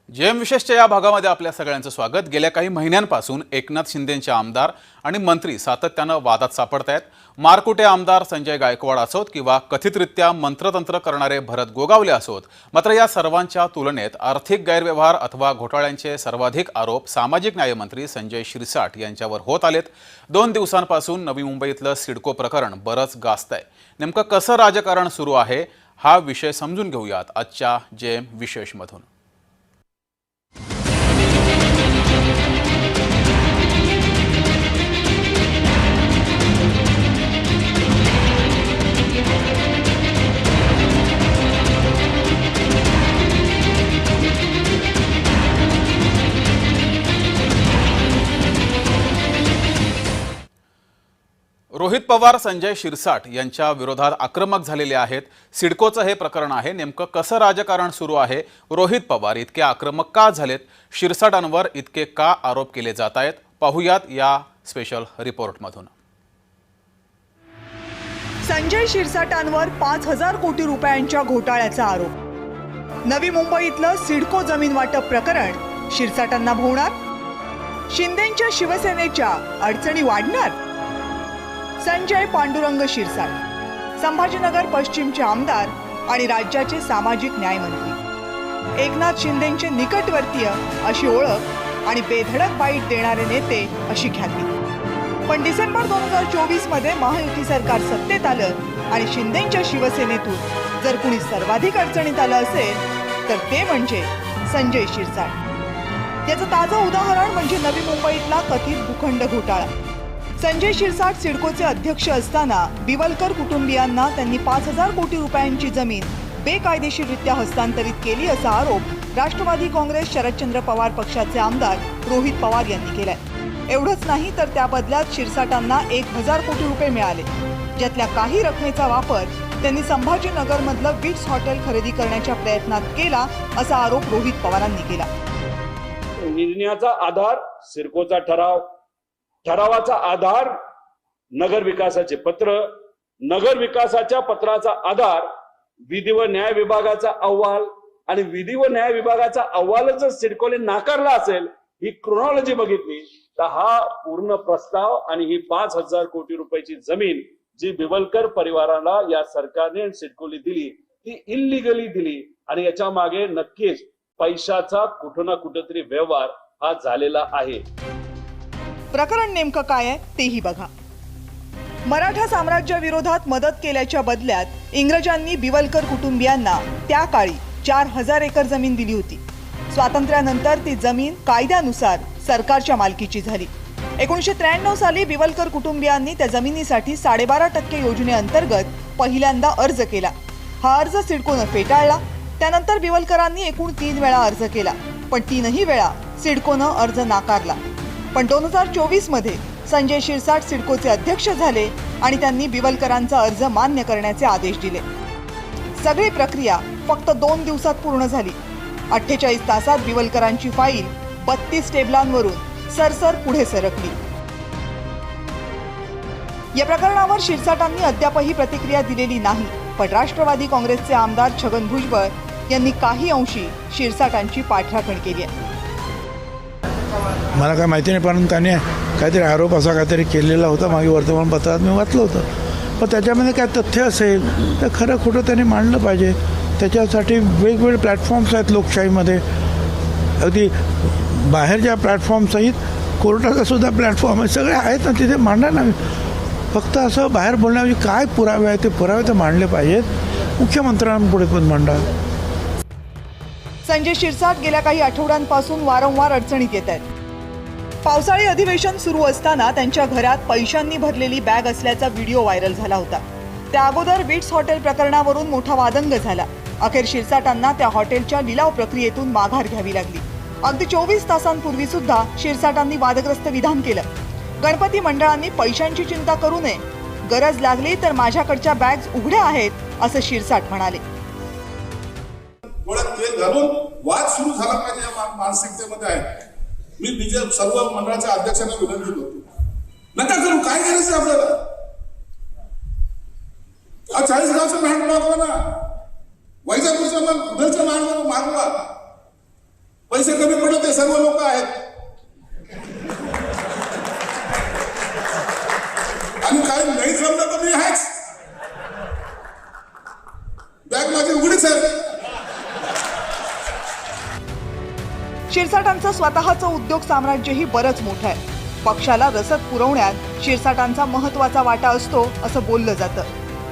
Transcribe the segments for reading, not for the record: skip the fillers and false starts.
JM विशेषच्या या भागामध्ये आपल्या सगळ्यांचं स्वागत। गेल्या काही महिन्यांपासून एकनाथ शिंदेंचे आमदार आणि मंत्री सातत्यानं वादात सापडत आहेत। मारकुटे आमदार संजय गायकवाड असोत किंवा कथितरित्या मंत्रतंत्र करणारे भरत गोगावले असोत, मात्र या सर्वांच्या तुलनेत आर्थिक गैरव्यवहार अथवा घोटाळ्यांचे सर्वाधिक आरोप सामाजिक न्यायमंत्री संजय शिरसाट यांच्यावर होत आलेत। 2 दिवसांपासून नवी मुंबईतलं सिडको प्रकरण बरंच गाजतंय। नेमकं कसं राजकारण सुरू आहे हा विषय समजून घेऊयात आजच्या जेएम विशेषमधून। रोहित पवार संजय शिरसाट यांच्या विरोधात आक्रमक झालेले आहेत। सिडकोचं हे प्रकरण आहे। नेमकं कसं राजकारण सुरू आहे, रोहित पवार इतके आक्रमक का झालेत, शिरसाटांवर इतके का आरोप केले जात आहेत, पाहूयात या स्पेशल रिपोर्टमधून। संजय शिरसाटांवर 5,000 कोटी रुपयांच्या घोटाळ्याचा आरोप। नवी मुंबईतलं सिडको जमीन वाटप प्रकरण शिरसाटांना भोवणार। शिंदेंच्या शिवसेनेच्या अडचणी वाढणार। संजय पांडुरंग शिरसाट संभाजीनगर पश्चिमचे आमदार आणि राज्याचे सामाजिक न्यायमंत्री, एकनाथ शिंदेंचे निकटवर्तीय अशी ओळख आणि बेधडक बाईट देणारे नेते अशी ख्याती। पण डिसेंबर 2024 मध्ये महायुती सरकार सत्तेत आलं आणि शिंदेंच्या शिवसेनेतून जर कुणी सर्वाधिक अडचणीत आलं असेल तर ते म्हणजे संजय शिरसाट। याचं ताजं उदाहरण म्हणजे नवी मुंबईतला कथित भूखंड घोटाळा। संजय शिरसाट सिडकोचे अध्यक्ष असताना बिवलकर कुटुंबियांना त्यांनी 5,000 कोटी रुपयांची जमीन बेकायदेशीररित्या हस्तांतरित केली असा आरोप राष्ट्रवादी काँग्रेस शरदचंद्र पवार पक्षाचे आमदार रोहित पवार यांनी केलाय। एवढंच नाही तर त्या बदल्यात शिरसाटांना 1,000 कोटी रुपये मिळाले, ज्यातल्या काही रकमेचा वापर त्यांनी संभाजीनगरमधलं बीट्स हॉटेल खरेदी करण्याच्या प्रयत्नात केला असा आरोप रोहित पवारांनी केला। निर्णयाचा आधार सिडकोचा ठराव, ठरावाचा आधार नगर विकासाचे पत्र, नगर विकासाच्या पत्राचा आधार विधी व न्याय विभागाचा अहवाल आणि विधी व न्याय विभागाचा अहवालच जर सिडकोने नाकारला असेल, ही क्रोनॉलॉजी बघितली तर हा पूर्ण प्रस्ताव आणि ही 5,000 कोटी रुपयाची जमीन जी बिवलकर परिवाराला या सरकारने सिडकोने दिली ती इल्लीगली दिली आणि याच्या मागे नक्कीच पैशाचा कुठं ना कुठेतरी व्यवहार हा झालेला आहे। प्रकरण नेमकं काय आहे तेही बघा। मराठा साम्राज्याविरोधात मदत केल्याच्या बदल्यात इंग्रजांनी बिवलकर कुटुंबियांना त्या काळी 4,000 एकर जमीन दिली होती। स्वातंत्र्यानंतर ती जमीन कायद्यानुसार सरकारच्या मालकीची झाली। 1993 साली बिवलकर कुटुंबियांनी त्या जमिनीसाठी 12.5% योजनेअंतर्गत पहिल्यांदा अर्ज केला। हा अर्ज सिडकोनं फेटाळला। त्यानंतर बिवलकरांनी एकूण 3 वेळा अर्ज केला, पण 3ही वेळा सिडकोनं अर्ज नाकारला। पण 2024 मध्ये संजय शिरसाट सिडकोचे अध्यक्ष झाले आणि त्यांनी बिवलकरांचा अर्ज मान्य करण्याचे आदेश दिले। सगळी प्रक्रिया फक्त 2 दिवसात पूर्ण झाली। 48 तासात बिवलकरांची फाईल 32 टेबलांवरून सरसर पुढे सरकली। या प्रकरणावर शिरसाटांनी अद्यापही प्रतिक्रिया दिलेली नाही, पण राष्ट्रवादी काँग्रेसचे आमदार छगन भुजबळ यांनी काही अंशी शिरसाटांची पाठराखण केली आहे। मला काय माहिती नाही, पण त्याने काहीतरी आरोप असा काहीतरी केलेला होता मागे वर्तमानपत्रात मी वाचलं होतं। पण त्याच्यामध्ये काय तथ्य असेल तर खरं खोटं त्याने मांडलं पाहिजे। त्याच्यासाठी वेगवेगळे प्लॅटफॉर्म्स आहेत लोकशाहीमध्ये, अगदी बाहेरच्या प्लॅटफॉर्मसहित कोर्टाचा सुद्धा प्लॅटफॉर्म आहे, सगळे आहेत ना, तिथे मांडा ना। फक्त असं बाहेर बोलण्याऐवजी काय पुरावे आहेत ते पुरावे तर मांडले पाहिजेत, मुख्यमंत्र्यांपुढे पण मांडा। संजय शिरसाट गेल्या काही आठवड्यांपासून वारंवार अडचणीत येत आहेत। पावसाळी अधिवेशन सुरू असताना त्यांच्या घरात पैशांनी भरलेली बॅग असल्याचा व्हिडिओ व्हायरल झाला होता। त्या अगोदर बीट्स हॉटेल प्रकरणावरून मोठा वादंग झाला। अखेर शिरसाटांना त्या हॉटेलच्या लिलाव प्रक्रियेतून माघार घ्यावी लागली। अगदी 24 तासांपूर्वी सुद्धा शिरसाटांनी वादग्रस्त विधान केलं। गणपती मंडळांनी पैशांची चिंता करू नये, गरज लागली तर माझ्याकडच्या बॅग्स उघड्या आहेत असं शिरसाट म्हणाले। तेल घालून वाद सुरू झाला पाहिजे या मानसिकतेमध्ये आहे। मी बीजेपी सर्व मंडळाच्या अध्यक्षांना विनंती करतो, नका करू, काय करायचं आपल्याला? 40 गावचं मॅट मागवा ना, वैजापूरच्या मागवा, पैसे कमी पडले ते सर्व लोक आहेत आणि काय नाही जमलं तर मी आहेच, बॅग माझी उघडीच आहे. शिरसाटांचं स्वतःचं उद्योग साम्राज्यही बरंच मोठं आहे. पक्षाला रसद पुरवण्यात शिरसाटांचा महत्त्वाचा वाटा असतो असं बोललं जातं.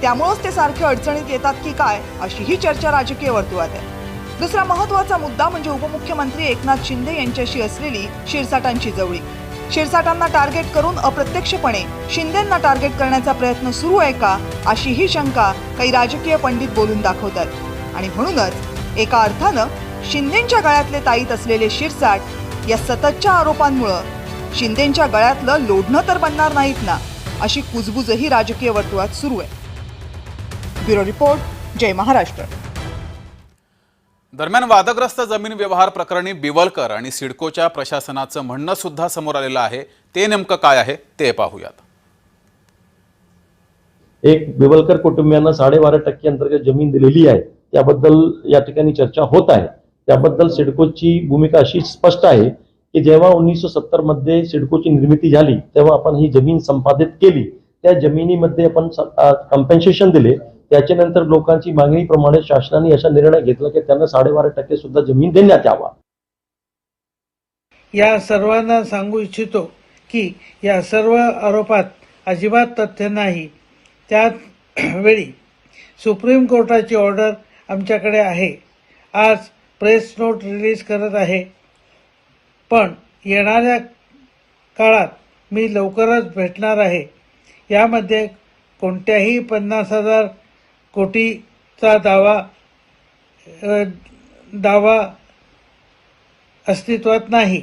त्यामुळंच ते सारखे अडचणीत येतात की काय अशीही चर्चा राजकीय वर्तुळात आहे. दुसरा महत्त्वाचा मुद्दा म्हणजे उपमुख्यमंत्री एकनाथ शिंदे यांच्याशी असलेली शिरसाटांची जवळीक. शिरसाटांना टार्गेट करून अप्रत्यक्षपणे शिंदेंना टार्गेट करण्याचा प्रयत्न सुरू आहे का अशीही शंका काही राजकीय पंडित बोलून दाखवतात. आणि म्हणूनच एका अर्थानं शिंदेंच्या गळ्यातले ताईत असलेले शिरसाट या सततच्या आरोपांमुळं शिंदेंच्या गळ्यातलं लोढणं तर बनणार नाहीत ना अशी कुजबुजही राजकीय वर्तुळात सुरू आहे. ब्युरो रिपोर्ट, जय महाराष्ट्र. दरम्यान वादग्रस्त जमीन व्यवहार प्रकरणी बिवलकर आणि सिडकोच्या प्रशासनाचं म्हणणं सुद्धा समोर आलेलं आहे. ते नेमकं काय आहे ते पाहूयात. एक बिवलकर कुटुंबियांना 12.5% अंतर्गत जमीन दिलेली आहे, त्याबद्दल या ठिकाणी चर्चा होत आहे. त्याबद्दल सिडकोची भूमिका अशी स्पष्ट आहे की जेव्हा 1970 मध्ये सिडकोची निर्मिती झाली तेव्हा आपण ही जमीन संपादित केली. त्या जमिनीमध्ये आपण कॉम्पेन्सेशन दिले. त्याच्यानंतर लोकांची मागणीप्रमाणे शासनाने असा निर्णय घेतला की त्यांना 12.5% सुद्धा जमीन देण्यात यावा. या सर्वांना सांगू इच्छितो की या सर्व आरोपात अजिबात तथ्य नाही. त्याच वेळी सुप्रीम कोर्टाची ऑर्डर आमच्याकडे आहे. आज प्रेस नोट रिलीज करत आहे, पण येणाऱ्या काळात मी लवकरच भेटणार आहे. यामध्ये कोणत्याही 50,000 कोटीचा दावा अस्तित्वात नाही,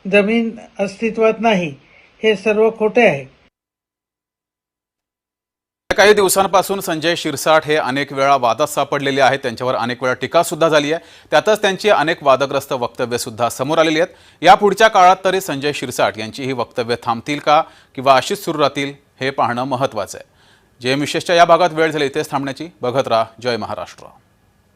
जमीन अस्तित्वात नाही, हे सर्व खोटे आहे. काही दिवसांपासून संजय शिरसाट हे अनेक वेळा वादात सापडलेले आहेत. त्यांच्यावर अनेक वेळा टीका सुद्धा झाली आहे. त्यातच त्यांची अनेक वादग्रस्त वक्तव्य सुद्धा समोर आलेली आहेत. या पुढच्या काळात तरी संजय शिरसाट यांची ही वक्तव्य थांबतील का किंवा अशीच सुरू राहतील हे पाहणं महत्त्वाचं आहे. जे विशेषच्या या भागात वेळ झाली तेच थांबण्याची. बघत राहा जय महाराष्ट्र.